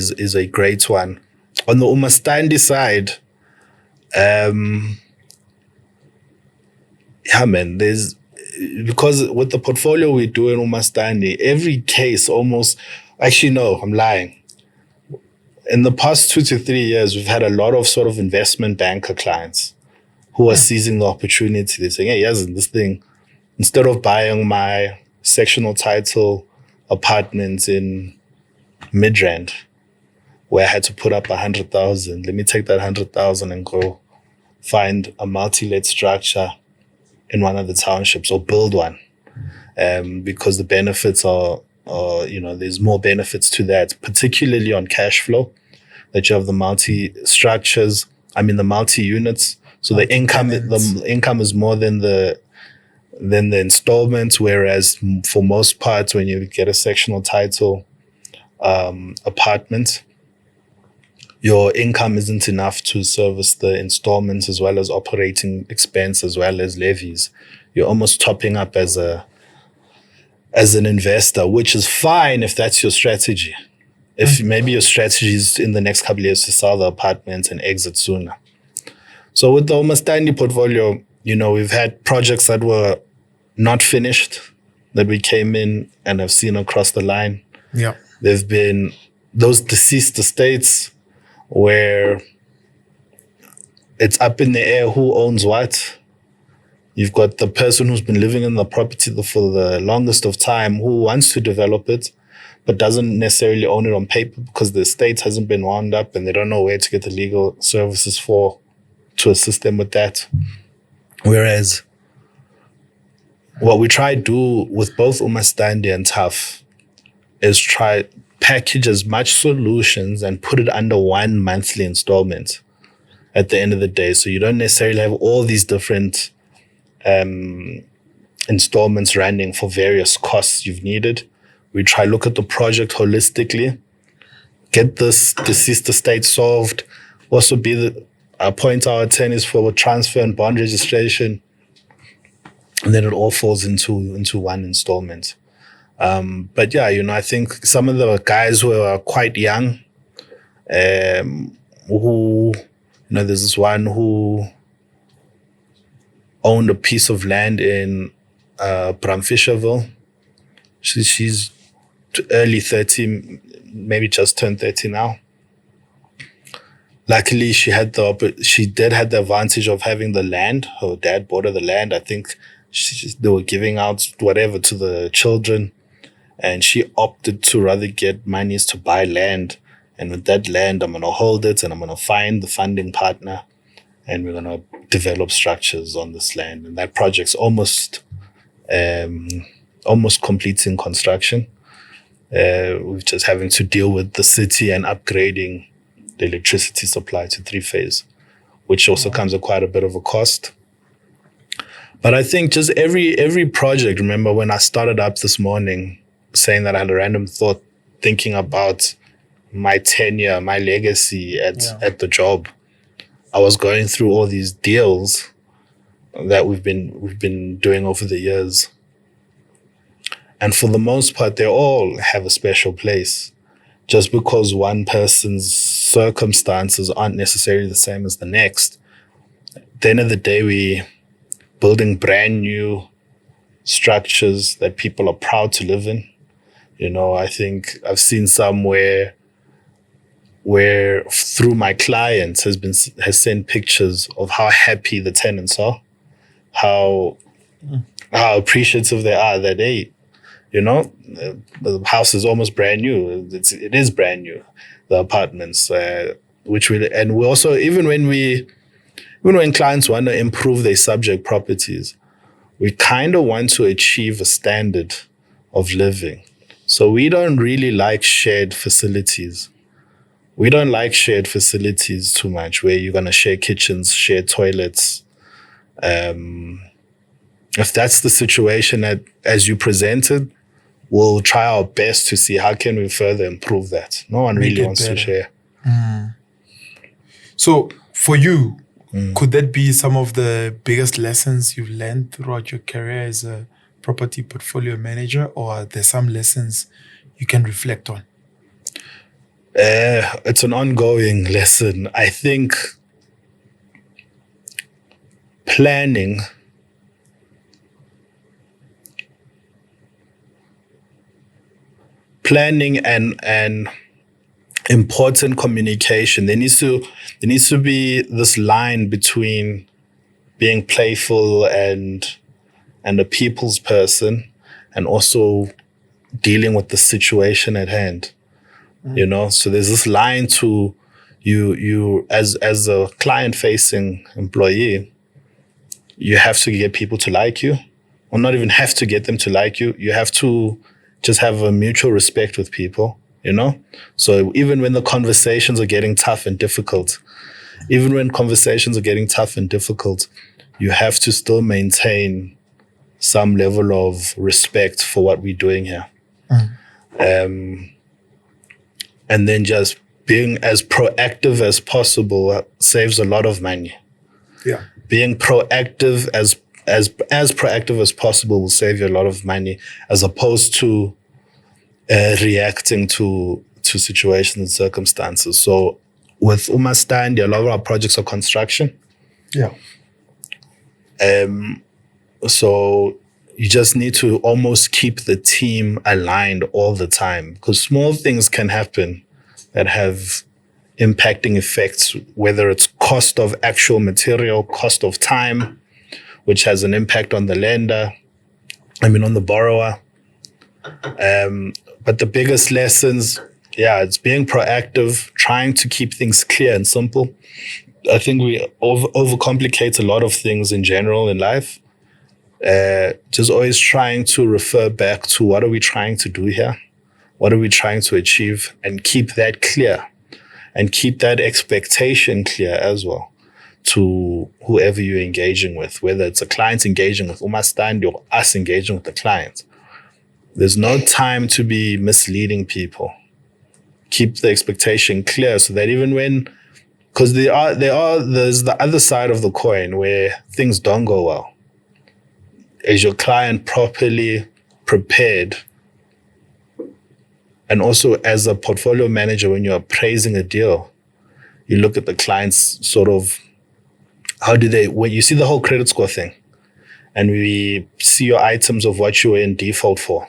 is a great one. On the Umastandi side, because with the portfolio we do in Umastandi, every case almost, actually no, I'm lying. In the past 2 to 3 years, we've had a lot of sort of investment banker clients who are seizing the opportunity. They're saying, hey, yes, this thing, instead of buying my sectional title apartment in Midrand, where I had to put up 100,000, let me take that 100,000 and go find a multi-let structure in one of the townships or build one, because the benefits are, there's more benefits to that, particularly on cash flow, that you have the the multi-units. So the income is more than the installments, whereas for most parts, when you get a sectional title apartment, your income isn't enough to service the installments as well as operating expense as well as levies. You're almost topping up as an investor, which is fine if that's your strategy. If maybe your strategy is in the next couple of years to sell the apartments and exit sooner. So with the Umastandi portfolio, we've had projects that were not finished that we came in and have seen across the line. Yeah. There've been those deceased estates where it's up in the air who owns what. You've got the person who's been living in the property for the longest of time who wants to develop it, but doesn't necessarily own it on paper because the estate hasn't been wound up and they don't know where to get the legal services to assist them with that. Whereas what we try to do with both Umastandi and TAF is try package as much solutions and put it under one monthly installment at the end of the day. So you don't necessarily have all these different installments running for various costs you've needed. We try look at the project holistically, get this deceased estate solved, also appoint our attorneys for transfer and bond registration, and then it all falls into one installment. But yeah, I think some of the guys who are quite young, who, there's this one who owned a piece of land in Bramfisherville. She's early 30, maybe just turned 30 now. Luckily, she did have the advantage of having the land. Her dad bought her the land. I think they were giving out whatever to the children. And she opted to rather get monies to buy land. And with that land, I'm going to hold it and I'm going to find the funding partner. And we're going to develop structures on this land. And that project's almost completing construction. We're just having to deal with the city and upgrading the electricity supply to 3-phase, which also comes at quite a bit of a cost. But I think just every project, remember when I started up this morning saying that I had a random thought thinking about my tenure, my legacy at the job, I was going through all these deals that we've been doing over the years. And for the most part, they all have a special place. Just because one person's circumstances aren't necessarily the same as the next, at the end of the day, we building brand new structures that people are proud to live in. I think I've seen some where through my clients has sent pictures of how happy the tenants are, how appreciative they are that the house is almost brand new. It is brand new, the apartments, we also, even when clients want to improve their subject properties, we kind of want to achieve a standard of living. So we don't really like shared facilities. We don't like shared facilities too much, where you're going to share kitchens, share toilets. If that's the situation as you presented, we'll try our best to see how can we further improve that. No one really wants to share. So for you, could that be some of the biggest lessons you've learned throughout your career as a property portfolio manager, or are there some lessons you can reflect on? It's an ongoing lesson. I think planning and important communication. There needs to be this line between being playful and a people's person, and also dealing with the situation at hand. You know, so there's this line to you as a client-facing employee. You have to get people to like you, or not even have to get them to like you. You have to just have a mutual respect with people, you know? So even when the conversations are getting tough and difficult, you have to still maintain some level of respect for what we're doing here. And then just being as proactive as possible saves a lot of money. Yeah. Being proactive as proactive as possible will save you a lot of money, as opposed to reacting to situations and circumstances. So with Umastandi, a lot of our projects are construction. Yeah. So you just need to almost keep the team aligned all the time, because small things can happen that have impacting effects, whether it's cost of actual material, cost of time, which has an impact on the lender, on the borrower. But the biggest lessons, it's being proactive, trying to keep things clear and simple. I think we overcomplicate a lot of things in general in life. Just always trying to refer back to what are we trying to do here? What are we trying to achieve? And keep that clear. And keep that expectation clear as well to whoever you're engaging with, whether it's a client engaging with Umastandi or us engaging with the client. There's no time to be misleading people. Keep the expectation clear so that even when, because there's the other side of the coin where things don't go well. Is your client properly prepared? And also, as a portfolio manager, when you're appraising a deal, you look at the client's sort of, when you see the whole credit score thing, and we see your items of what you were in default for,